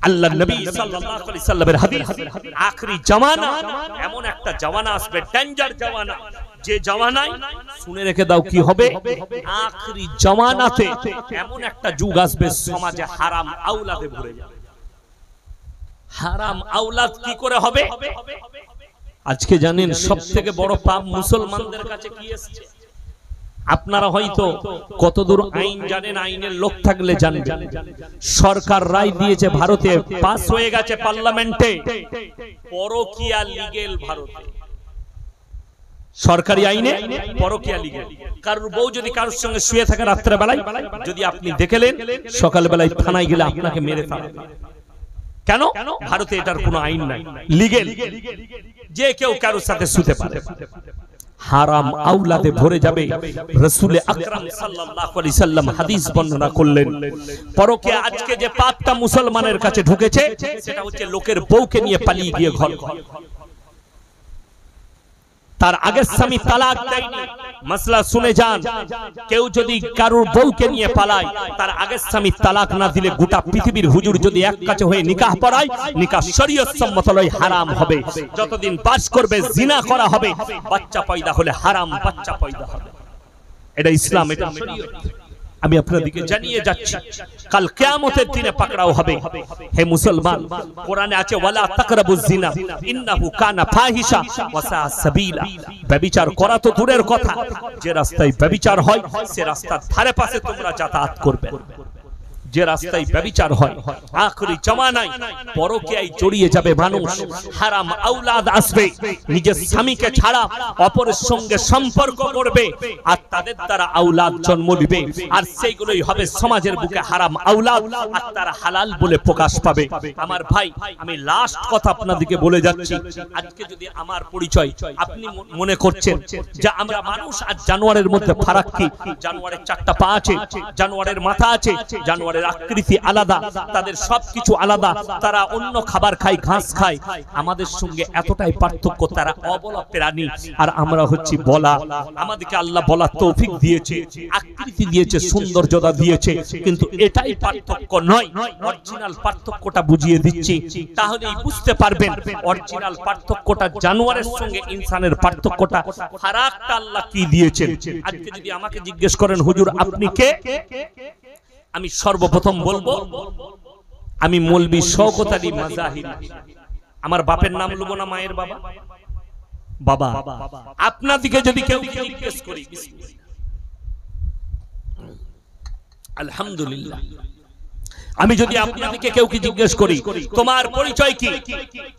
আল্লাহর নবী সাল্লাল্লাহু আলাইহি সাল্লামের হাদিস, আখরি জামানা এমন একটা জামানা আসবে, ডেঞ্জার জামানা, যে জামানায় শুনে রেখে দাও কি হবে, আখরি জামানাতে এমন একটা যুগ আসবে সমাজে হারাম আওলাদে ভরে যাবে। হারাম আওলাদ কি করে হবে? আজকে জানেন সবথেকে বড় পাপ মুসলমানদের কাছে কি এসেছে? আপনারা হয়তো কতদূর আইন জানেন, আইনের লোক থাকলে জানবেন। সরকার রায় দিয়েছে, ভারতে পাস হয়ে গেছে পার্লামেন্টে, পরকীয়া লিগ্যাল ভারতে, সরকারি আইনে পরকীয়া লিগ্যাল। কারোর বউ যদি কারোর সঙ্গে শুয়ে থাকে রাত্রে বেলায়, যদি আপনি দেখলেন, সকাল বেলায় থানায় গেলে আপনাকে মেরে ফেলবে। কেন? ভারতে এটার কোনো আইন নাই, লিগ্যাল, যে কেউ কারোর সাথে শুতে পারে। হারাম আওলাদে ভরে যাবে। রাসূল আকরাম সাল্লাল্লাহু আলাইহি সাল্লাম হাদিস বর্ণনা করলেন, পরকীয়া আজকে যে পাপটা মুসলমানের কাছে ঢুকেছে, সেটা হচ্ছে লোকের বউকে নিয়ে পালিয়ে গিয়ে ঘর, তার আগের স্বামী তালাক দেয়নি। মাসলা শুনে যান, কেউ যদি কারোর বউকে নিয়ে পালায়, তার আগের স্বামী তালাক না দিলে গোটা পৃথিবীর হুজুর যদি এক কাছে হয়ে নিকাহ পড়ায়, নিকাহ শরীয়ত সম্মত লয় হারাম হবে। যতদিন বাস করবে জিনা করা হবে, বাচ্চা পয়দা হলে হারাম বাচ্চা পয়দা হবে। এটা ইসলাম, এটা শরীয়ত। আমি আপনাদেরকে জানিয়ে যাচ্ছি, কাল কিয়ামতের দিনে পাকড়াও হবে। হে মুসলমান, কোরআনে আছে ওয়ালা তাকরাবুজ জিনা ইন্নাহু কানা ফাহিশা ওয়া সা সাবিলা। ব্যভিচার করা তো দূরের কথা, যে রাস্তায় ব্যভিচার হয় সে রাস্তার ধারে পাশে তোমরা যাতায়াত করবে। যে রাস্তায় ব্যভিচার হয়, আখরি জামানায় পরকীয়ায় জড়িয়ে যাবে মানুষ, হারাম আওলাদ আসবে, নিজের স্বামীকে ছাড়া অপরের সঙ্গে সম্পর্ক করবে, আর তাদের দ্বারা আওলাদ জন্ম দিবে, আর সেইগুলোই হবে সমাজের বুকে হারাম আওলাদ, আর তারা হালাল বলে প্রকাশ পাবে। আমার ভাই, আমি লাস্ট কথা আপনাদেরকে বলে যাচ্ছি। আজকে যদি আমার পরিচয় আপনি মনে করছেন যে আমরা মানুষ আর জানোয়ারের মধ্যে ফারাক কি, জানোয়ারের চারটা পা আছে, জানোয়ারের মাথা আছে, জানোয়ারের আকৃতি আলাদা, তাদের সবকিছু আলাদা, তারা অন্য খাবার খায়, ঘাস খায়, আমাদের সঙ্গে এতটাই পার্থক্য, তারা অবলা প্রাণী আর আমরা হচ্ছি বলা। আমাদেরকে আল্লাহ বলার তৌফিক দিয়েছে, আকৃতি দিয়েছে, সৌন্দর্যতা দিয়েছে, কিন্তু এটাই পার্থক্য নয়। অরিজিনাল পার্থক্যটা বুঝিয়ে দিচ্ছি, তাহলেই বুঝতে পারবেন অরিজিনাল পার্থক্যটা, জানোয়ারের সঙ্গে ইনসানের পার্থক্যটা, ফারাকটা আল্লাহ কি দিয়েছেন। আজকে যদি আমাকে জিজ্ঞেস করেন হুজুর আপনি কে, আমি সর্বপ্রথম বলবো আমি মৌলভী শওকত আলী মাজাহিরি। আমার বাপের নাম লব না, মায়ের বাবা। বাবা, আপনাদিকে যদি কেউ জিজ্ঞেস করি, আলহামদুলিল্লাহ, আমি যদি আপনাদিকে কেউ কি জিজ্ঞেস করি তোমার পরিচয় কি,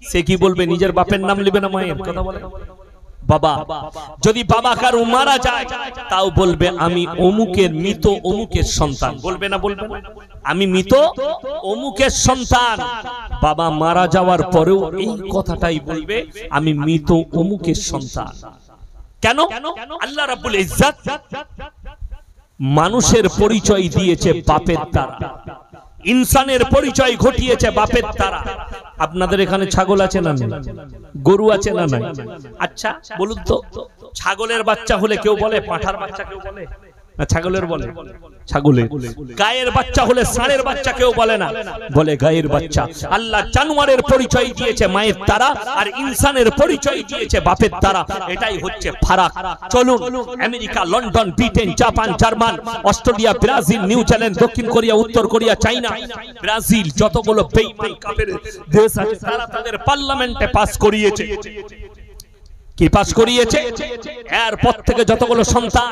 সে কি বলবে? নিজের বাপের নাম নেবে না মায়ের কথা বলে বাবা। যদি বাবা কারো মারা যায়, তাও বলবে আমি অমুকের মৃত অমুকের সন্তান, বলবে না? বলবে না? আমি মৃত অমুকের সন্তান। বাবা মারা যাওয়ার পরেও এই কথাটাই বলবে, আমি মৃত অমুকের সন্তান। কেন? আল্লাহ রাব্বুল ইজ্জত মানুষের পরিচয় দিয়েছে বাপের দ্বারা, ইনসানের পরিচয় ঘটিয়েছে বাপের দ্বারা। আপনাদের এখানে ছাগল আছে না নেই? গরু আছে না নাই? আচ্ছা বলুন তো, ছাগলের বাচ্চা হলে কেউ বলে পাঁঠার বাচ্চা, কেউ বলে না ছাগলের বলে? ছাগলের। গায়ের বাচ্চা হলে ষাঁড়ের বাচ্চা কেউ বলে না, বলে গায়ের বাচ্চা। আল্লাহ জানোয়ারের পরিচয় দিয়েছে মায়ের দ্বারা, আর ইনসানের পরিচয় দিয়েছে বাপের দ্বারা। এটাই হচ্ছে ফারাক। চলুন, America, London, Britain, Japan, German, Australia, Brazil, New Zealand, দক্ষিণ কোরিয়া, উত্তর কোরিয়া, চাইনা, ব্রাজিল, যতগুলো বেঈমান কাফের দেশ আছে, তারা তাদের পার্লামেন্টে পাস করিয়েছে। কি পাস করিয়েছে? এরপর থেকে যতগুলো সন্তান,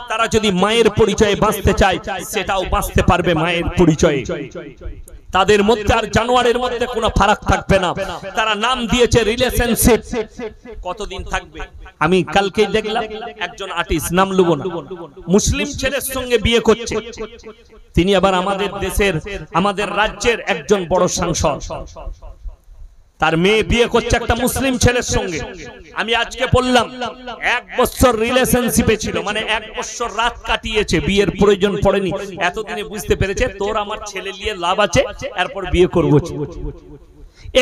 তারা যদি মায়ের পরিচয়ে বাঁচতে চায়, সেটাও বাঁচতে পারবে মায়ের পরিচয়ে। তাদের মধ্যে আর জানোয়ারের মধ্যে কোনো ফারাক থাকবে না। তারা নাম দিয়েছে রিলেশনশিপ। কতদিন থাকবে? আমি কালকেই দেখলাম একজন আর্টিস্ট, নাম লব না, মুসলিম ছেলের সঙ্গে বিয়ে করছে। তিনি আবার আমাদের দেশের, আমাদের রাজ্যের একজন বড় সাংসদ। তার মেয়ে বিয়ে করছে একটা মুসলিম ছেলের সঙ্গে। আমি আজকে বললাম 1 বছর রিলেশনশিপে ছিল, মানে 1 বছর রাত কাটিয়েছে, বিয়ের প্রয়োজন পড়েনি। এতদিনে বুঝতে পেরেছে তোর আমার ছেলে নিয়ে লাভ আছে, এরপর বিয়ে করবো।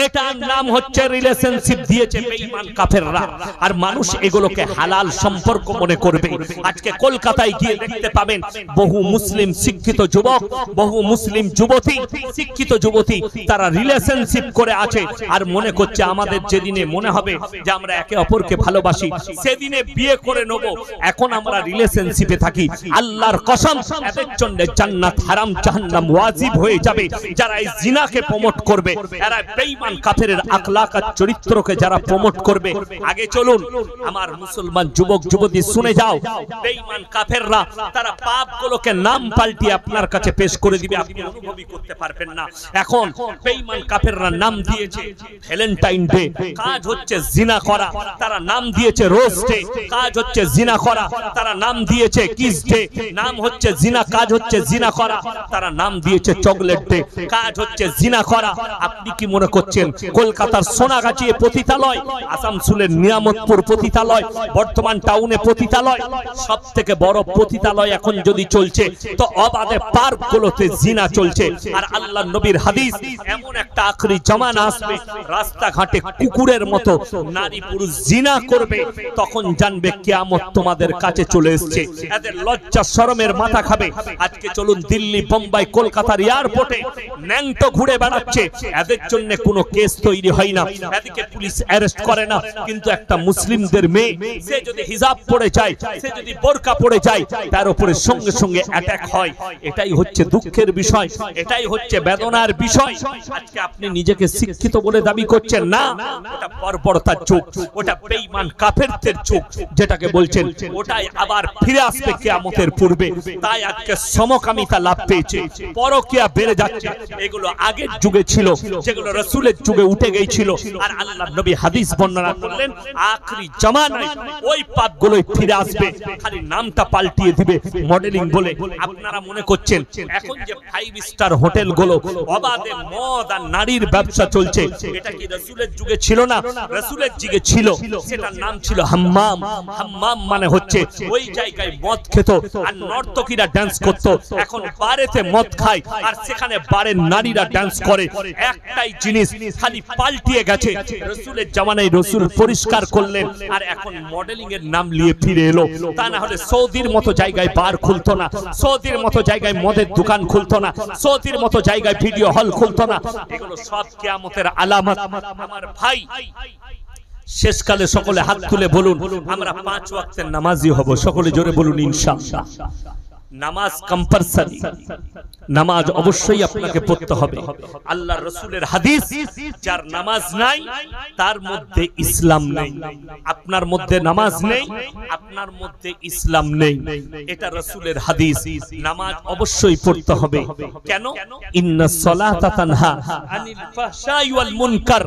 এটার নাম হচ্ছে রিলেশনশিপ দিয়েছে বেঈমান কাফেররা। আর মানুষ এগুলোকে হালাল সম্পর্ক মনে করবে। আজকে কলকাতায় গিয়ে দেখতে পাবেন বহু মুসলিম শিক্ষিত যুবক, বহু মুসলিম যুবতী, শিক্ষিত যুবতী, তারা রিলেশনশিপ করে আছে আর মনে করছে আমাদের যেদিনে মনে হবে যে আমরা একে অপরকে ভালোবাসি সেদিনে বিয়ে করে নেব। এখন আমরা রিলেশনশিপে থাকি। আল্লাহর কসম, এদের জন্য জান্নাত হারাম, জাহান্নাম ওয়াজিব হয়ে যাবে। যারা এই জিনাকে প্রমোট করবে, এরা বেঈমান কাফেরের আখলাক আর চরিত্রকে যারা প্রমোট করবে। আগে চলুন আমার মুসলমান যুবক যুবতী শুনে যাও, বেঈমান কাফেররা তারা পাপগুলোকে নাম পাল্টিয়ে আপনার কাছে পেশ করে দিবে, আপনি অনুভবই করতে পারবেন না। এখন বেঈমান কাফেররা নাম দিয়েছে ভ্যালেন্টাইন ডে, কাজ হচ্ছে জিনা করা। তারা নাম দিয়েছে রোজ ডে, কাজ হচ্ছে জিনা করা। তারা নাম দিয়েছে কিস ডে, নাম হচ্ছে জিনা, কাজ হচ্ছে জিনা করা। তারা নাম দিয়েছে চকলেট ডে, কাজ হচ্ছে জিনা করা। আপনি কি মনে করছেন কলকাতার সোনাগাছি পতিতালয়, আসানসোলের নিয়ামতপুর পতিতালয়, বর্ধমান টাউনে পতিতালয়, সব থেকে বড় পতিতালয় এখন যদি চলছে তো অবাধে পার্কগুলোতে জিনা চলছে। আর আল্লাহর নবীর হাদিস, এমন একটা আখরি জামানা আসবে রাস্তাঘাটে কুকুরের মতো নারী পুরুষ জিনা করবে, তখন জানবে কিয়ামত তোমাদের কাছে চলে এসেছে। এদের লজ্জা শরমের মাথা খাবে। আজকে চলুন দিল্লি, বোম্বাই, কলকাতার এয়ারপোর্টে ন্যাংটো ঘুরে বেড়াচ্ছে, এদের জন্য কোনো কেস তৈরি হয় না, এদিকে পুলিশ অ্যারেস্ট করে না। কিন্তু একটা মুসলিমদের মেয়ে, সে যদি হিজাব পরে যায়, সে যদি বোরকা পরে যায়, তার উপরে সঙ্গে সঙ্গে অ্যাটাক হয়। এটাই হচ্ছে দুঃখের বিষয়, এটাই হচ্ছে বেদনার বিষয়। আজকে আপনি নিজেকে শিক্ষিত বলে দাবি করছেন না, ওটা বর্বরতার যুগ, ওটা বেঈমান কাফেরদের যুগ যেটাকে বলছেন, ওটাই আবার ফিরে আসবে কিয়ামতের পূর্বে। তাই আজকে সমকামিতা লাভ পেয়েছে, পরকীয়া বেড়ে যাচ্ছে। এগুলো আগের যুগে ছিল, যেগুলো রাসূলের যুগে উঠে গিয়েছিল। আর আল্লাহর নবী হাদিস বর্ণনা করলেন আখরি জামানায় ওই পাপগুলোই ফিরে আসবে, খালি নামটা পাল্টিয়ে দিবে মডেলিং বলে। আপনারা মনে করছেন এখন যে 5 স্টার হোটেলগুলো অবাধে মদ আর নারীর ব্যবসা চলছে, এটা কি রাসূলের যুগে ছিল না? রাসূলের যুগে ছিল, সেটার নাম ছিল হাম্মাম। হাম্মাম মানে হচ্ছে ওই জায়গায় মদ খেত আর নর্তকীরা ডান্স করত। এখন বারেতে মদ খায় আর সেখানে বারের নারীরা ডান্স করে। একটাই জিনিস খালি পাল্টিয়ে গেছে। রাসূলের জামানায় রাসূল পরিষ্কার করলেন, আর এখন মডেলিং এর নাম নিয়ে ফিরে এলো। তা না হলে সৌদির মতো জায়গায় বার খুলতো না, সৌদির মতো জায়গায় মদের দোকান খুলতো না, সৌদির মতো জায়গায় ভিডিও হল খুলতো না। এগুলো সব কিয়ামতের আলামত। আমার ভাই, শেষকালে সকলে হাত তুলে বলুন আমরা 5 ওয়াক্তের নামাজি হব। সকলে জোরে বলুন ইনশাআল্লাহ। নামাজ কম্পালসরি, নামাজ অবশ্যই আপনাকে পড়তে হবে। আল্লাহর রাসূলের হাদিস, যার নামাজ নাই তার মধ্যে ইসলাম নেই। আপনার মধ্যে নামাজ নেই, আপনার মধ্যে ইসলাম নেই, এটা রাসূলের হাদিস। নামাজ অবশ্যই পড়তে হবে। কেন? ইন্নাস সালাতা তানহা আনিল ফাহশাই ওয়াল মুনকার।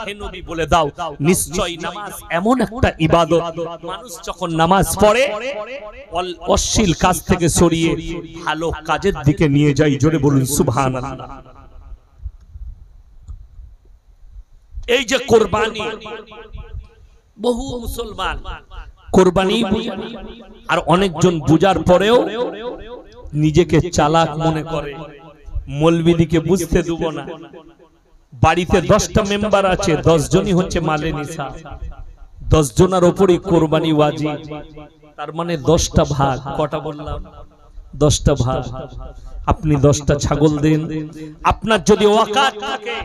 হে নবী বলে দাও, নিশ্চয় নামাজ এমন একটা ইবাদত, মানুষ যখন নামাজ পড়ে অশ্লীল কাজ থেকে সরিয়ে ভালো কাজের দিকে নিয়ে যায়। জোরে বলুন সুবহানাল্লাহ। এই যে কুরবানি, বহু মুসলমান কুরবানি বুঝে, আর অনেকজন বুঝার পরেও নিজেকে চালাক মনে করে, মৌলবীদিকে বুঝতে দেব না। বাড়িতে 10টা মেম্বার আছে, 10 জনই হচ্ছে মালে নিসা, 10 জনের উপরই কুরবানি ওয়াজিব। তার মানে 10টা ভাগ। কটা বললাম? 10টা ভাগ। আপনি 10টা ছাগল দেন। আপনার যদি ওয়াকাত থাকে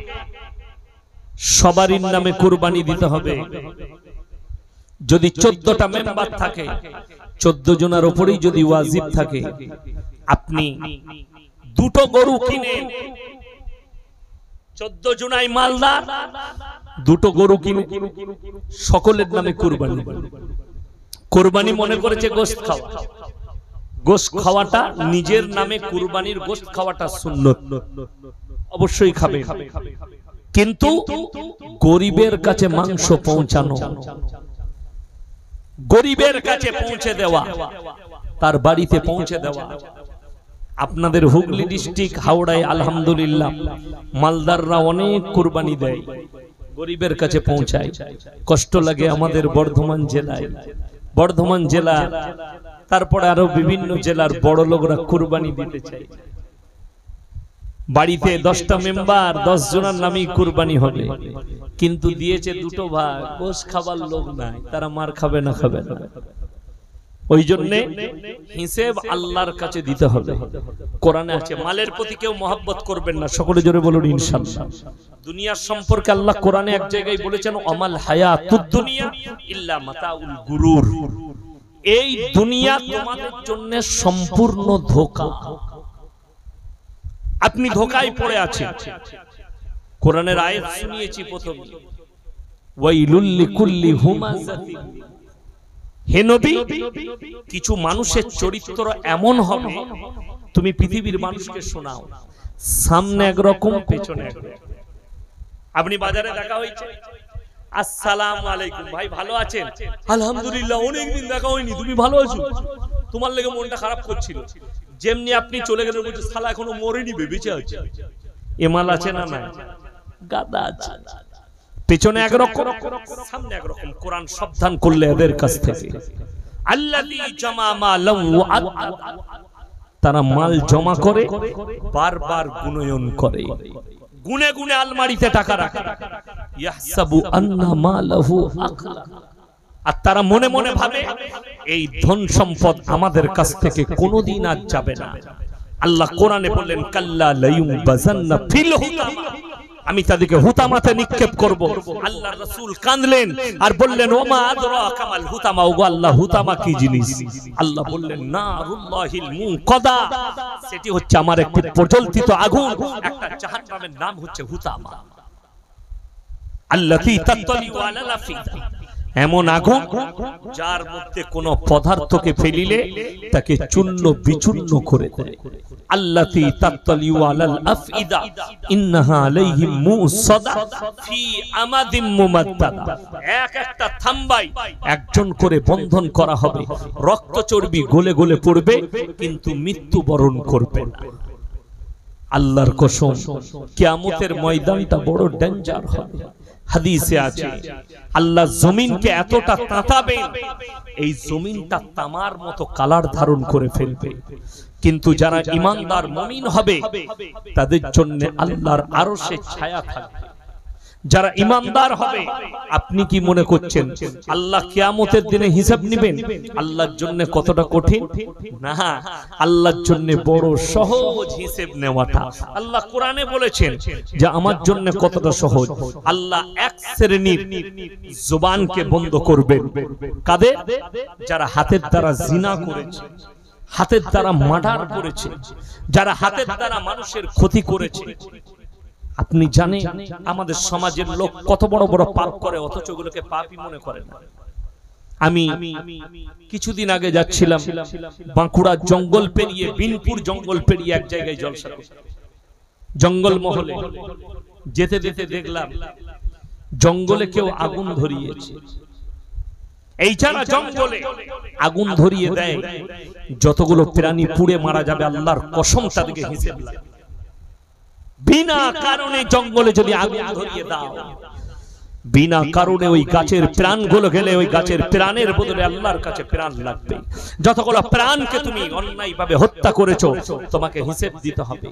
সবারই নামে কুরবানি দিতে হবে। যদি 14টা মেম্বার থাকে, 14 জনের উপরেই যদি ওয়াজিব থাকে, আপনি 2টো গরু কিনে 14 জনাই মালদার, 2টো গরু কিনে সকলের নামে কুরবানি। কুরবানি মনে করেছে গোশত খাওয়া, গোশত খাওয়াটা নিজের নামে, কুরবানির গোশত খাওয়াটা সুন্নত, অবশ্যই খাবে। কিন্তু গরিবের কাছে মাংস পৌঁছানো, গরিবের কাছে পৌঁছে দেওয়া, তার বাড়িতে পৌঁছে দেওয়া। আপনাদের হুগলি ডিস্ট্রিক্ট হাওড়ায় আলহামদুলিল্লাহ মালদাররা অনেক কুরবানি দেয়, গরিবের কাছে পৌঁছায়। কষ্ট লাগে আমাদের বর্ধমান জেলায়, বর্ধমান জেলা, তারপরে আরো বিভিন্ন জেলার বড় লোকরা কুরবানি দিতে চায়। বাড়িতে 10টা মেম্বার, 10 জনের নামেই কুরবানি হবে, কিন্তু দিয়েছে দুটো ভাগ, গোশ খাবার লোক নাই, তারা মার খাবে না খাবে না। ওই জন্য হিসেব আল্লাহর কাছে দিতে হবে। কোরআনে আছে মালের প্রতি কেউ মহব্বত করবেন না, সকলে জোরে বলুন ইনশাআল্লাহ। দুনিয়ার সম্পর্কে আল্লাহ কোরআনে এক জায়গায় বলেছেন আমাল হায়াতুদ দুনিয়া ইল্লা মাতাউল গুরুর, এই দুনিয়া তোমাদের জন্য সম্পূর্ণ ধোঁকা, আপনি ধোঁকায় পড়ে আছেন। কোরআনের আয়াত শুনিয়েছি প্রথমে, ওয়াইলুল লিকুল্লি হুমাযাতিন, হে নবী কিছু মানুষের চরিত্র এমন হবে, তুমি পৃথিবীর মানুষকে শোনাও, সামনে একরকম পেছনে একরকম। আপনি বাজারে দেখা হয়েছে, আসসালামু আলাইকুম ভাই, ভালো আছেন? আলহামদুলিল্লাহ, অনেকদিন দেখা হয়নি, তুমি ভালো আছো? তোমার লেগে মনটা খারাপ করছিল। যেমনি আপনি চলে গেলেন বলছে শালা এখনো মরেনি, বেঁচে আছে। এমাল আছে না নাই? গাদা আছে। পেছনে একরকম, সামনে একরকম। কোরআন সাবধান করলে এদের কাছ থেকে। আল্লাযী জামা মালাম ওয়া আদ্দা, তারা মাল জমা করে বারবার গুণয়ন করে, গুনে গুনে আলমারিতে টাকা রাখে। ইয়াহসাবু আন্না মালাহু আখলা, আর তারা মনে মনে ভাবে এই ধন সম্পদ আমাদের কাছ থেকে কোনোদিন আর যাবে না। আল্লাহ কোরআনে বললেন কাল্লা লায়ুবাযান্না ফিল হুতামা, আমি তাদেরকে হুতামাতে নিক্ষেপ করব। আল্লাহর রাসূল কাঁদলেন আর বললেন ওমা আদরাকা মাল হুতামা, ওগো আল্লাহ হুতামা কি জিনিস? আল্লাহ বললেন নারুল্লাহিল মুনকাদা, সেটি হচ্ছে আমার একটি প্রজ্বলিত আগুন, একটা জাহান্নামের নাম হচ্ছে হুতামা। আল্লাতী তাত্তালিউ আলাল আফিদা, এমন আগুন যার মধ্যে কোন পদার্থকে ফেলিলে তাকে চূর্ণ বিচূর্ণ করে দেয়। আল্লাতী তাত্তালিউ আলাল আফইদা ইন্নাহা আলাইহিম মুসাদা ফি আমাদিম মুমাদ্দাদা, এক একটা থাম্বাই একজন করে বন্ধন করা হবে, রক্ত চর্বি গলে গলে পড়বে কিন্তু মৃত্যুবরণ করবে না। আল্লাহর কসম, কিয়ামতের ময়দানটা বড় ডেঞ্জার হবে। হাদিসে আছে আল্লাহ জমিনকে এতটা তাতাবে, এই জমিনটা তামার মতো কালার ধারণ করে ফেলবে, কিন্তু যারা ঈমানদার মুমিন হবে তাদের জন্য আল্লাহর আরশে ছায়া থাকবে। যারা ঈমানদার হবে, আপনি কি মনে করছেন আল্লাহ কিয়ামতের দিনে হিসাব নেবেন? আল্লাহর জন্য কতটা কঠিন না, আল্লাহর জন্য বড় সহজ হিসাব নেওয়াটা। আল্লাহ কোরআনে বলেছেন যে আমার জন্য কতটা সহজ। আল্লাহ এক শ্রেণীর জবানকে বন্ধ করবেন, কাদের? যারা হাতের দ্বারা জিনা করেছে, হাতের দ্বারা মার্ডার করেছে, যারা হাতের দ্বারা মানুষের ক্ষতি করেছে। আপনি জানেন আমাদের সমাজের লোক কত বড় বড় পাপ করে, অথচ ওগুলোকে পাপই মনে করে না। আমি কিছুদিন আগে যাচ্ছিলাম বাঁকুড়া জঙ্গল পেরিয়ে, বিনপুর জঙ্গল পেরিয়ে এক জায়গায় জলসা করতে, জঙ্গল মহলে যেতে যেতে দেখলাম জঙ্গলে কেউ আগুন ধরিয়েছে। এই যারা জঙ্গলে আগুন ধরিয়ে দেয়, যতগুলো প্রাণী পুড়ে মারা যাবে আল্লাহর কসম তাদেরকে হিসেব লাগে। বিনা কারণে জঙ্গলে যদি আগুন ধরিয়ে দাও, বিনা কারণে ওই গাছের প্রাণগুলো গেলে ওই গাছের প্রাণের বদলে আল্লাহর কাছে প্রাণ লাগবে। যতগুলো প্রাণকে তুমি অন্যায়ভাবে হত্যা করেছো তোমাকে হিসেব দিতে হবে।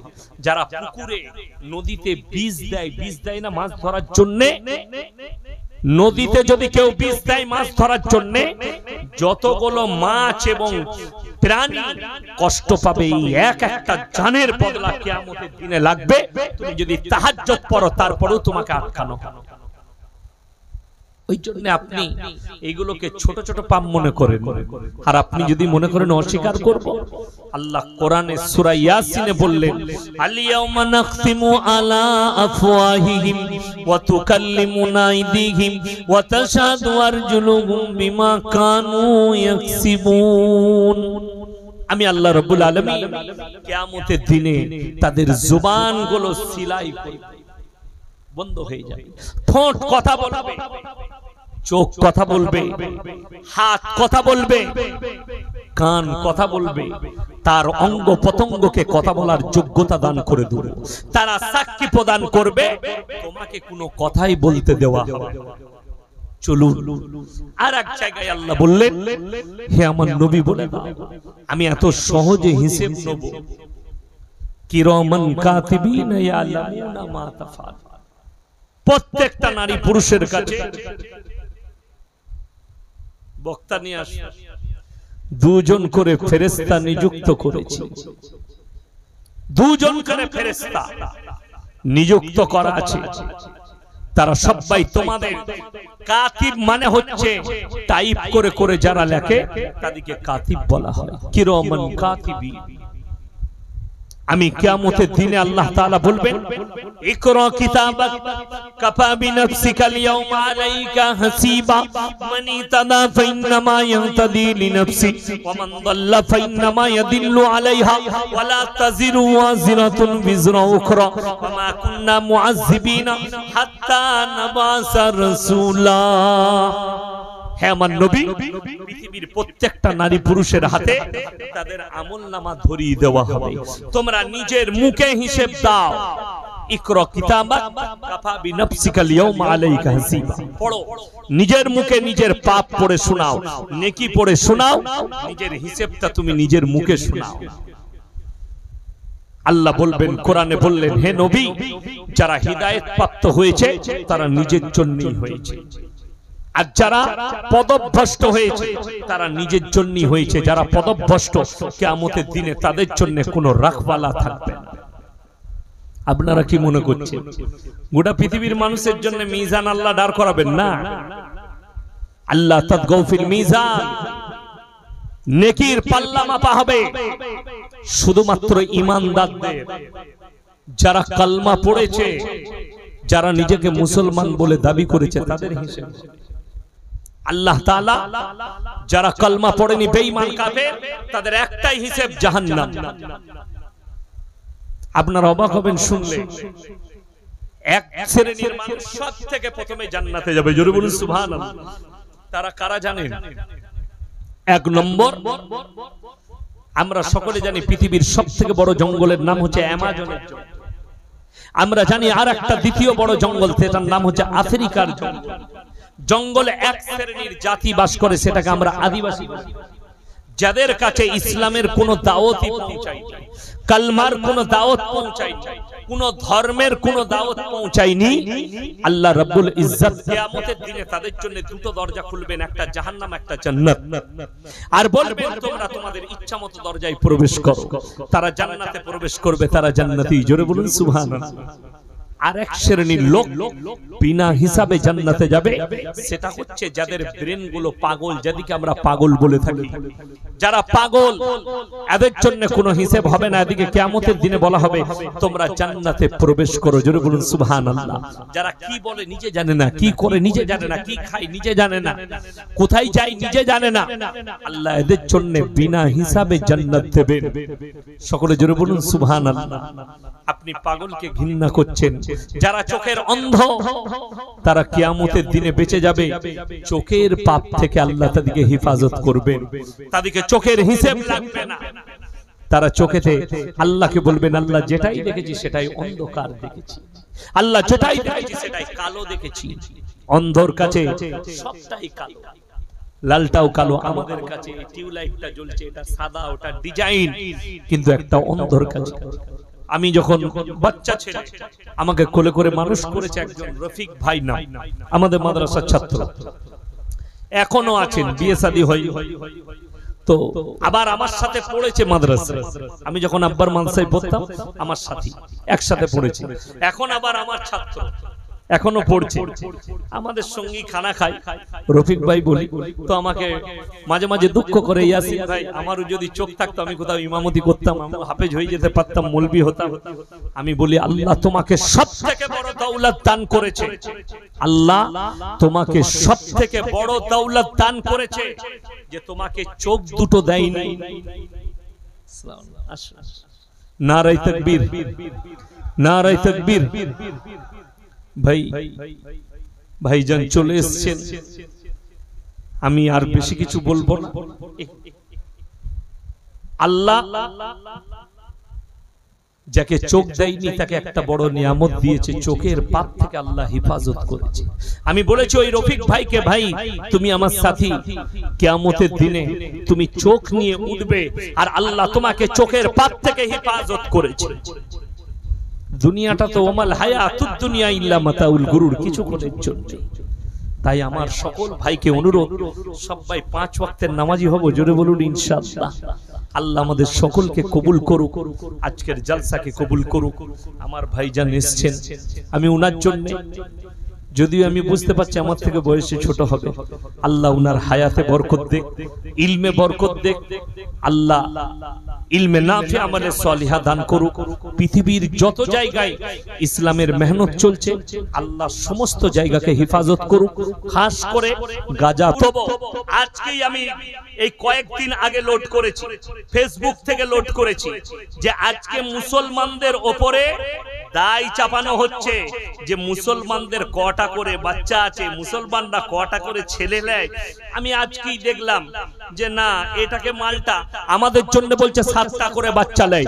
যারা পুকুরে নদীতে বীজ দেয়, বীজ দেয় না মাছ ধরার জন্য, নদীতে যদি কেউ বীজ দেয় মাছ ধরার জন্য, যতগুলো মাছ এবং প্রাণী কষ্ট পাবে, এই এক একটা জানের বদলা কিয়ামতের দিনে লাগবে। তুমি যদি তাহাজ্জুদ পড়ো তারপরেও তোমাকে আটকানো হবে। ওই জন্য আপনি এইগুলোকে ছোট ছোট পাপ মনে করেন, আর আপনি যদি মনে করেন অস্বীকার করব, আল্লাহ কোরআনে সূরা ইয়াসিনে বললেন আল-ইয়াওমা নাখতিমু আলা আফওয়াহিহিম ওয়া তুকাল্লিমুনা আইদিহিম ওয়া তাশহাদু আরজুলুহুম বিমা কানু ইয়াকসিবুন। আমি আল্লাহ রাব্বুল আলামিন কিয়ামতের দিনে তাদের জবানগুলো সিলাই করব, বন্ধ হয়ে যাবে। ঠোঁট কথা বলবে, চোখ কথা বলবে, হাত কথা বলবে, কান কথা বলবে, তার অঙ্গ প্রত্যঙ্গকে কথা বলার যোগ্যতা দান করে দেব। তারা সাক্ষী প্রদান করবে, তোমাকে কোনো কথাই বলতে দেওয়া হবে। চলুন আর এক জায়গায় আল্লাহ বললেন, হে আমার নবী বলে দাও আমি এত সহজে হিসেব নেব? কিরামান কাতিবিনা ইয়ালামুনা মা তাফআল। প্রত্যেকটা নারী পুরুষের কাছে বক্তা নিয়ে আসে, দুজন করে ফেরেশতা নিযুক্ত করেছি, দুজন করে ফেরেশতা নিযুক্ত করা আছে। তারা সবাই তোমাদের কাতিব, মানে হচ্ছে টাইপ করে করে যারা লেখে তাদেরকে কাতিব বলা হয়, কিরামান কাতিবিন। আমি কিয়ামতের দিনে আল্লাহ তাআলা বলবেন, ইকরা কিতাবাক কাফা বিনাফসিকা আল-ইয়াওমা আলাইকা হাসিবা মান ইতাদা ফাইন্নামা ইয়াহতাদি লিনাফসি ওয়া মান দাল্লা ফাইন্নামা ইয়াদিল্লু আলাইহা ওয়া লা তাজিরু ওয়াজিরাতুন বিজরা উখরা ওয়া মা কুননা মুআযযিবিনা হাত্তা নাবাসা রাসূলা। হে আমার নবী, পৃথিবীর প্রত্যেকটা নারী পুরুষের হাতে তাদের আমলনামা ধরিয়ে দেওয়া হবে। তোমরা নিজের মুখে হিসাব দাও। ইকরা কিতাবাক কাফা বিনাফসিকা আল-ইয়াওমা আলাইকা হাসিবা। পড়ো, নিজের মুখে নিজের পাপ পড়ে শোনাও, নেকি পড়ে শোনাও, নিজের হিসাবটা তুমি নিজের মুখে শোনাও। আল্লাহ বলবেন, কোরআনে বললেন, হে নবী, যারা হিদায়াত প্রাপ্ত হয়েছে তারা নিজের জন্যই হয়েছে, আর যারা পদভ্রষ্ট হয়েছে তারা নিজের জন্যই হয়েছে। যারা পদভ্রষ্ট, কিয়ামতের দিনে তাদের জন্য কোনো রাখওয়ালা থাকবে না। আপনারা কি মনে করছেন গোটা পৃথিবীর মানুষের জন্য মিজান আল্লাহ দাঁড় করাবেন না? আল্লাহ তাতগাউ ফিল মিজান, নেকির পাল্লা মাপা হবে শুধুমাত্র ঈমানদারদের, যারা কালমা পড়েছে, যারা নিজেকে মুসলমান বলে দাবি করেছে তাদের হিসাব। আল্লাহ তাআলা যারা কালমা পড়েনি, বেঈমান কাফের, তাদের একটাই হিসাব, জাহান্নাম। আপনারা অবাক হবেন শুনলে, এক শ্রেণীর মানুষ সবথেকে প্রথমে জান্নাতে যাবে, জোরে বলুন সুবহানাল্লাহ। তারা কারা জানেন? এক নম্বর, আমরা সকলে জানি পৃথিবীর সবথেকে বড় জঙ্গলের নাম হচ্ছে অ্যামাজনের জঙ্গল। আমরা জানি আর একটা দ্বিতীয় বড় জঙ্গল, সেটার নাম হচ্ছে আফ্রিকার জঙ্গল। জঙ্গলে এক শ্রেণীর জাতি বাস করে, সেটাকে আমরা আদিবাসী বলি, যাদের কাছে ইসলামের কোনো দাওয়াতই পৌঁছায়নি, কালমার কোনো দাওয়াত পৌঁছায়নি, কোনো ধর্মের কোনো দাওয়াত পৌঁছায়নি। আল্লাহ রাব্বুল ইজ্জত কিয়ামতের দিনে তাদের জন্য দুটো দরজা খুলবেন, একটা জাহান্নাম, একটা জান্নাত, আর বলবেন তোমরা তোমাদের ইচ্ছামতো দরজায় প্রবেশ করো। তারা জান্নাতে প্রবেশ করবে, তারা জান্নাতি, জোরে বলুন সুবহানাল্লাহ। আর এক শ্রেণীর লোক বিনা হিসাবে জান্নাতে যাবে, সেটা হচ্ছে যাদের ব্রেন গুলো পাগল, যাদেরকে আমরা পাগল বলে থাকি। যারা পাগল, এদের জন্য কোনো হিসাব হবে না। এদিকে কিয়ামতের দিনে বলা হবে তোমরা জান্নাতে প্রবেশ করো, জোরে বলুন সুবহানাল্লাহ। যারা কি বলে নিজে জানে না, কি করে নিজে জানে না, কি খায় নিজে জানে না, কোথায় যায় নিজে জানে না, আল্লাহ এদের জন্য বিনা হিসাবে জান্নাত দেবেন। সকলে জোরে বলুন সুবহানাল্লাহ। আপনি পাগলকে ঘৃণা করছেন। যারা চোখের অন্ধ, তারা কিয়ামতের দিনে বেঁচে যাবে, চোখের পাপ থেকে আল্লাহ তাদেরকে হেফাজত করবেন, তাদেরকে চোখের হিসাব লাগবে না। তারা চোখেতে আল্লাহকে বলবেন, আল্লাহ যেটাই দেখেছি সেটাই অন্ধকার দেখেছি, আল্লাহ যেটাই দেখেছি সেটাই কালো দেখেছি। অন্ধর কাছে সবটাই কালো, লালটাও কালো, আমাদের কাছে টিউবলাইটটা জ্বলছে, এটা সাদা, ওটা ডিজাইন, কিন্তু একটা অন্ধর কাছে। আমি যখন বাচ্চা ছেলে, আমাকে কোলে করে মানুষ করেছে একজন রফিক ভাই নাম, আমাদের মাদ্রাসার ছাত্র, এখনো আছেন, বিয়ে শাদী হয়। তো আবার আমার সাথে পড়েছে মাদ্রাসায়। আমি যখন আব্বার মাদ্রাসায় পড়তাম, আমার সাথী একসাথে পড়েছি, এখন আবার আমার ছাত্র, এখনো পড়ছে, আমাদের সঙ্গী খানা খাই। রফিক ভাই বলি তো আমাকে মাঝে মাঝে দুঃখ করে, ইয়াসিন ভাই আমারও যদি চোখ থাকতো আমি কোথাও ইমামতি করতাম, হাফেজ হয়ে যেতে পারতাম, মৌলবি হতাম। আমি বলি আল্লাহ তোমাকে সবথেকে বড় দৌলত দান করেছে, আল্লাহ তোমাকে সবথেকে বড় দৌলত দান করেছে যে তোমাকে চোখ দুটো দেয়নি। নারায়ে তাকবীর, নারায়ে তাকবীর। ভাই ভাইজান চলে এসেছেন, আমি আর বেশি কিছু বলবো না। আল্লাহ যাকে চোখ দেয়নি তাকে একটা বড় নিয়ামত দিয়েছে, চোখের পাপ থেকে আল্লাহ হেফাজত করেছে। আমি বলেছি ওই রফিক ভাইকে, ভাই তুমি আমার সাথী, কিয়ামতের দিনে তুমি চোখ নিয়ে উঠবে আর আল্লাহ তোমাকে চোখের পাপ থেকে হেফাজত করেছে। দুনিয়াটা তো ওমাল হায়াতুদ দুনিয়া ইল্লা মাতাউল গুরুর, কিছুক্ষণের জন্য। তাই আমার সকল ভাইকে অনুরোধ, সবাই 5 ওয়াক্তের নামাজি হব, জোরে বলুন ইনশাআল্লাহ। আল্লাহ আমাদের সকলকে কবুল করুক, আজকের জলসাকে কবুল করুক। আমার ভাইজান এসেছেন, আমি উনার জন্য, যদিও আমি বুঝতে পারছি আমার থেকে বয়সে ছোট হবে, আল্লাহ উনার হায়াতে বরকত দেখ, ইলমে বরকত দেখ, আল্লাহ ইলমে নাফি আমলে সালিহা দান করুক। পৃথিবীর যত জায়গায় ইসলামের মেহনত চলছে আল্লাহ সমস্ত জায়গাকে হেফাজত করুক, খাস করে গাজা। আজকেই আমি এই কয়েকদিন আগে লোড করেছি, ফেসবুক থেকে লোড করেছি, যে আজকে মুসলমানদের ওপরে দায় চাপানো হচ্ছে যে মুসলমানদের কটা করে বাচ্চা আছে, মুসলমানরা কটা করে ছেলে নেয়। আমি আজকেই দেখলাম যে না, এটাকে মালটা আমাদের জন্য বলছে 7টা করে বাচ্চা নেয়।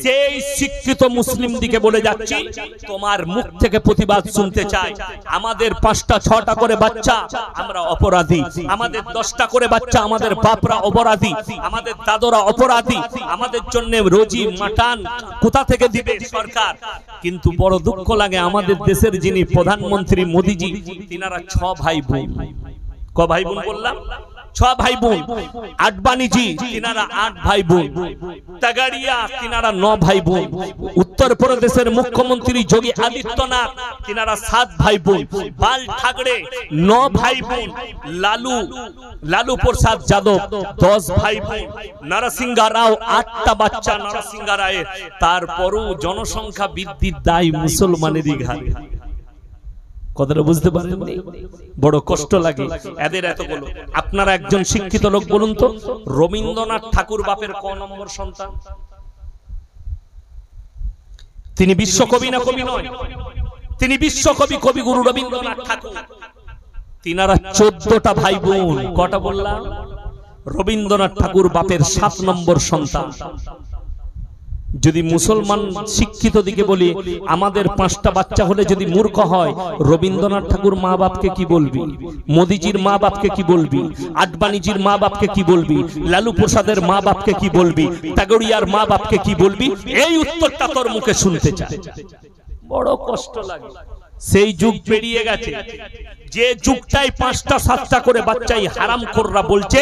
সেই শিক্ষিত মুসলিম দিকে বলে যাচ্ছি, তোমার মুখ থেকে প্রতিবাদ শুনতে চাই। আমাদের 5টা 6টা করে বাচ্চা, আমরা অপরাধী। আমাদের 10টা করে বাচ্চা, আমাদের বাপরা অপরাধী, আমাদের দাদরা অপরাধী। আমাদের জন্য রোজি মাটান কোথা থেকে দিবে সরকার? কিন্তু বড় দুঃখ লাগে, আমাদের দেশের যিনি প্রধানমন্ত্রী মোদিজি, তিনারা 6 ভাই বোন। ক ভাই বোন বললাম? 6 ভাই বোন। আডবাণীজি তিনারা 8 ভাই বোন। তাগাড়িয়া তিনারা 9 ভাই বোন। উত্তর প্রদেশের মুখ্যমন্ত্রী যোগী আদিত্যনাথ তিনারা 7 ভাই বোন। বাল ঠাকরে 9 ভাই বোন। লালু প্রসাদ যাদব 10 ভাই বোন। নরসিংহ রাও 8টা বাচ্চা নরসিংহ রায়ের। তারপরও জনসংখ্যা বৃদ্ধির দায় মুসলমানেরই ঘাড়ে। কথাটা বুঝতে পারেননি? বড় কষ্ট লাগে এদের এতগুলো। আপনারা একজন শিক্ষিত লোক বলুন তো, রবীন্দ্রনাথ ঠাকুর বাপের ক নম্বর সন্তান? তিনি বিশ্বকবি না কবি নয়? তিনি বিশ্বকবি, কবিগুরু রবীন্দ্রনাথ ঠাকুর। তিনারা 14টা ভাই বোন। কটা বললাম? রবীন্দ্রনাথ ঠাকুর বাপের 7 নম্বর সন্তান। যদি মুসলমান শিক্ষিত দিকে বলি, আমাদের 5টা বাচ্চা হলে যদি মূর্খ হয়, রবীন্দ্রনাথ ঠাকুর মা বাপকে কি বলবি? মোদিজির মা বাপকে কি বলবি? আডবাণীজির মা বাপকে কি বলবি? লালু প্রসাদের মা বাপকে কি বলবি? তাগড়িয়ার মা বাপকে কি বলবি? এই উত্তরটা তোর মুখে শুনতে চাই। বড় কষ্ট লাগে। সেই যুগ পেরিয়ে গেছে, যে যুগটাই 5টা 7টা করে বাচ্চাই হারামখোররা বলছে,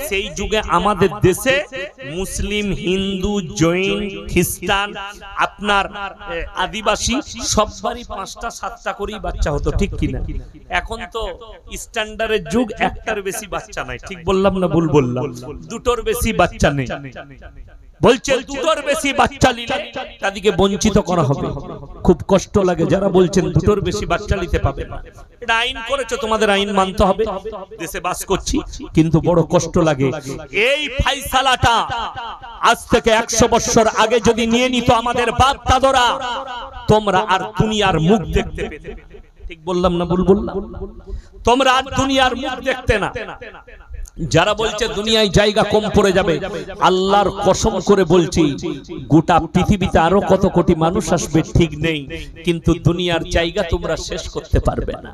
সেই যুগে আমাদের দেশে মুসলিম, হিন্দু, জৈন, খ্রিস্টান, আপনার আদিবাসী সবারই 5টা 7টা করেই বাচ্চা হতো, ঠিক কিনা? এখন তো স্ট্যান্ডার্ডের যুগ, 1টার বেশি বাচ্চা নাই। ঠিক বললাম না ভুল বললাম? 2টোর বেশি বাচ্চা নেই। বলছে 2টোর বেশি বাচ্চা নিলে তাদেরকে বঞ্চিত করা হবে। খুব কষ্ট লাগে যারা বলছেন 2টোর বেশি বাচ্চা নিতে পাবে না। এটা আইন করেছে, তোমাদের আইন মানতে হবে, দেশে বাস করছি। কিন্তু বড় কষ্ট লাগে, এই ফাইসালাটা আজ থেকে 100 বছর আগে যদি নিয়ে নিত আমাদের বাপ দাদরা, তোমরা আর দুনিয়ার মুখ দেখতে পেতে। ঠিক বললাম না ভুল বললাম? তোমরা আর দুনিয়ার মুখ দেখতে না। যারা বলছে দুনিয়ায় জায়গা কম পড়ে যাবে, আল্লাহর কসম করে বলছি, গোটা পৃথিবীতে আরো কত কোটি মানুষ আসবে ঠিক নেই, কিন্তু দুনিয়ার জায়গা তোমরা শেষ করতে পারবে না।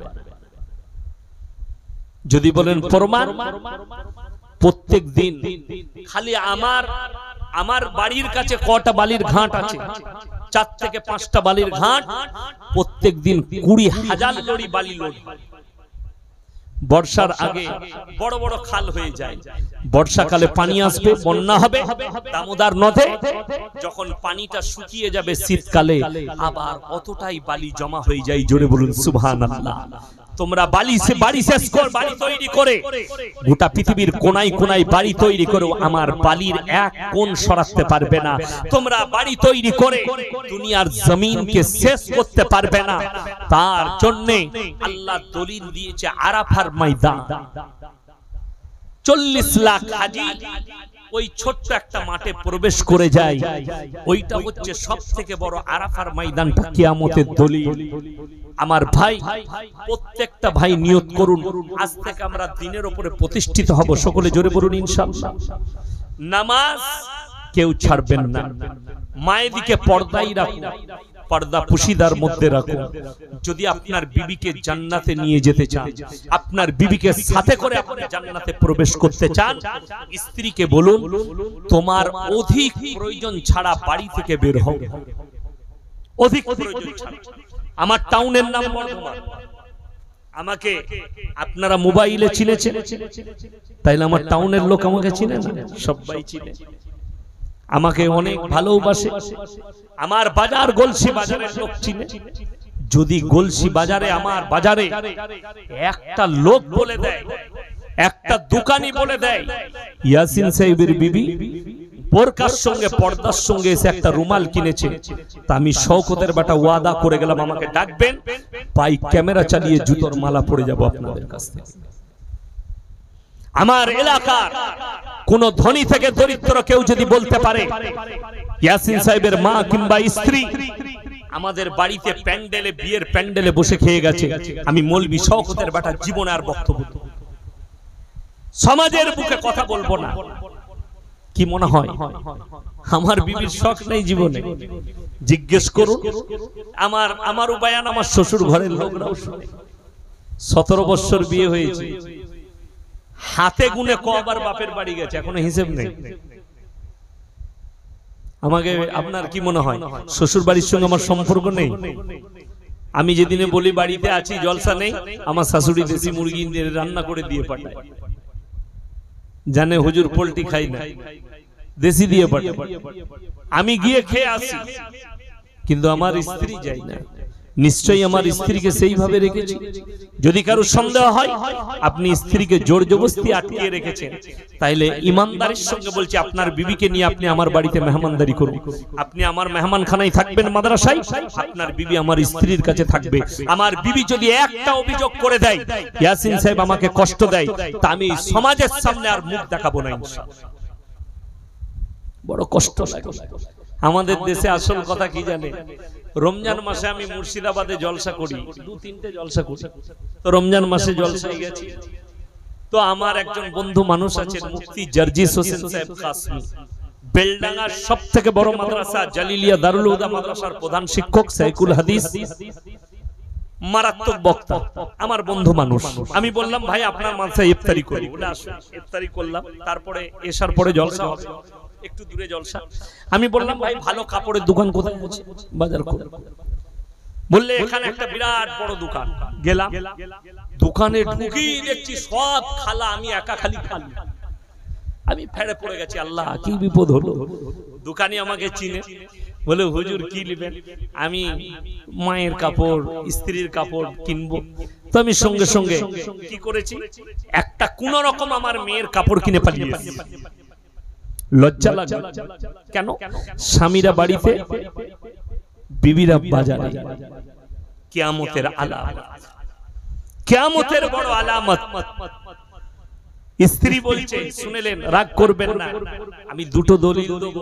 যদি বলেন প্রমাণ, প্রত্যেক দিন খালি আমার বাড়ির কাছে কটা বালির ঘাট আছে? 4 থেকে 5টা বালির ঘাট। প্রত্যেক দিন 20,000 লরি বালি লোড হয়। বর্ষার আগে বড় বড় খাল হয়ে যায়, বর্ষাকালে পানি আসবে, বন্যা হবে দামোদর নদে। যখন পানিটা শুকিয়ে যাবে শীতকালে, আবার অতটাই বালি জমা হয়ে যায়। জোরে বলুন সুবহানাল্লাহ। তোমরা বাড়ি শেষ কর, বাড়ি তৈরি করে গোটা পৃথিবীর কোনায় কোনায় বাড়ি তৈরি করো, আমার বালির এক কোণ সরাতে পারবে না। তোমরা বাড়ি তৈরি করে দুনিয়ার জমিনকে শেষ করতে পারবে না। তার জন্য আল্লাহ দলিল দিয়েছে আরাফার ময়দান। 40 লাখ হাজি ওই ছোট্ট একটা মাঠে প্রবেশ করে যায়। ওইটা হচ্ছে সবথেকে বড় আরাফার ময়দানটা কিয়ামতের দলিল। আমার ভাই, প্রত্যেকটা ভাই নিয়ত করুন, আজ থেকে আমরা দিনের উপরে প্রতিষ্ঠিত হব। সকলে জোরে বলুন ইনশাআল্লাহ। নামাজ কেউ ছাড়বেন না। মায়ের দিকে পর্দাই রাখুন, পর্দা পুশিদার মধ্যে রাখুন। যদি আপনার বিবিকে জান্নাতে নিয়ে যেতে চান, আপনার বিবিকে সাথে করে আপনি জান্নাতে প্রবেশ করতে চান, স্ত্রীকে বলুন তোমার অধিক প্রয়োজন ছাড়া বাড়ি থেকে বের হও, অধিক প্রয়োজন ছাড়া। আমার টাউনের নাম বর্ধমান, আমাকে আপনারা মোবাইলে চিনেছেন, তাইলে আমার টাউনের লোক আমাকে চিনে না? সবাই চিনে, আমাকে অনেক ভালোবাসে। আমার বাজার গলসি বাজারের লোক চিনে। যদি গলসি বাজারে, আমার বাজারে একটা লোক বলে দেয়, একটা দোকানি বলে দেয় ইয়াসিন সাহেবের বিবি বোরকার সঙ্গে পর্দার সঙ্গে এসে একটা রুমাল কিনেছে, তা আমি শওকতের বেটা ওয়াদা করে গেলাম আমাকে ডাকবেন, পাই ক্যামেরা চালিয়ে জুতোর মালা পড়ে যাব আপনাদের কাছ থেকে। আমার এলাকার কোন ধনী থেকে দরিদ্র কেউ যদি বলতে পারে ইয়াসিন সাহেবের মা কিংবা স্ত্রী আমাদের বাড়িতে প্যান্ডেলে, বিয়ের প্যান্ডেলে বসে খেয়ে গেছে, আমি মৌলবি শওকতের বেটা জীবনে আর বক্তব্য সমাজের বুকে কথা বলবো না। কি মনে হয় আমার বিবির শখ নেই জীবনে? জিজ্ঞেস করুন। আমার উবায়ান আমার শ্বশুর ঘরের লোকরাও শুনে। 17 বছর বিয়ে হয়েছে, হাতে গুনে কবার বাপের বাড়ি গেছে এখনো হিসেব নেই। আমাকে আপনার কি মনে হয় শ্বশুর বাড়ির সঙ্গে আমার সম্পর্ক নেই? আমি যেদিনে বলি বাড়িতে আছি, জলসা নেই, আমার শাশুড়ি দেশি মুরগি রান্না করে দিয়ে পাঠায়। জানে হুজুর পোল্ট্রি খাই না, দেশি দিয়ে পাঠায়। আমি গিয়ে খেয়ে আসি, কিন্তু আমার স্ত্রী যাই না। নিশ্চয়ই আমার স্ত্রীকে সেইভাবে রেখেছি। যদি কারো সন্দেহ হয় আপনি স্ত্রীকে জোর জবরদস্তি আটকিয়ে রেখেছেন, তাইলে ইমানদারির সঙ্গে বলছি আপনার বিবিকে নিয়ে আপনি আমার বাড়িতে মেহমানদারি করুন। আপনি আমার মেহমানখানায় থাকবেন, মাদ্রাসায়, আপনার বিবি আমার স্ত্রীর কাছে থাকবে। আমার বিবি যদি একটা অভিযোগ করে দেয় ইয়াসিন সাহেব আমাকে কষ্ট দেয়, তা আমি সমাজের সামনে আর মুখ দেখাবো না ইনশাআল্লাহ। বড় কষ্ট লাগে। আমাদের দেশে আসল কথা কি জানে? রমজান মাসে আমি মুর্শিদাবাদে জলসা করি, 2-3টে জলসা করি। তো রমজান মাসে জলসায় গেছি, তো আমার একজন বন্ধু মানুষ আছেন মুফতি জার্জিস হোসেন সাহেব কাসমি, বেলডাঙ্গার সবথেকে বড় মাদ্রাসা জালিলিয়া দারুল হুদা মাদ্রাসার প্রধান শিক্ষক, সাইকুল হাদিস, মারাত্মক বক্তা, আমার বন্ধু মানুষ। আমি বললাম ভাই আপনার মাদ্রাসায় ইফতারি করি, বলে আসুন। ইফতারি করলাম, তারপরে এশার পরে জলসা হবে, একটু দূরে জলসা। আমি বললাম ভাই ভালো কাপড়ের দোকান কোথায় আছে? বাজার করে। বললে এখানে একটা বিরাট বড় দোকান। গেলাম, দোকানে ঢুকি দেখছি সব খালা, আমি একা খালি খালি। আমি ফেড়ে পড়ে গেছি, আল্লাহ কি বিপদ হলো। দোকানি আমাকে চিনে, বলে হুজুর কি নেবেন? আমি মায়ের কাপড়, স্ত্রীর কাপড় কিনবো। তো আমি সঙ্গে সঙ্গে কি করেছি, একটা কোন রকম আমার মেয়ের কাপড় কিনে পালিয়েছি। লজ্জা লাগে কেন? স্বামীরা বাড়িতে, বিবিরা বাজারে। কিয়ামতের আলামত, কিয়ামতের বড় আলামত। স্ত্রী বলছে, শুনলেন, রাগ করবেন না, আমি দুটো দলিল দেব,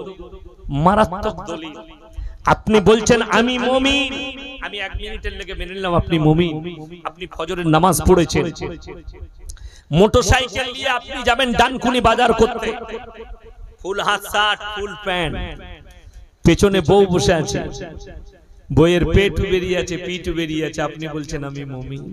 মারাত্মক দলিল। আপনি বলছেন আমি মুমিন, আমি 1 মিনিটের লেগে মেনে নিলাম আপনি মুমিন, আপনি ফজরের নামাজ পড়েছেন। মোটরসাইকেল নিয়ে আপনি যাবেন ডানকুনি বাজার করতে, ফুল হাত শার্ট, ফুল প্যান্ট, পেছনে বউ বসে আছে, বইয়ের পেট বেরিয়ে আছে, পিঠ বেরিয়ে আছে, আপনি বলছেন আমি মুমিন।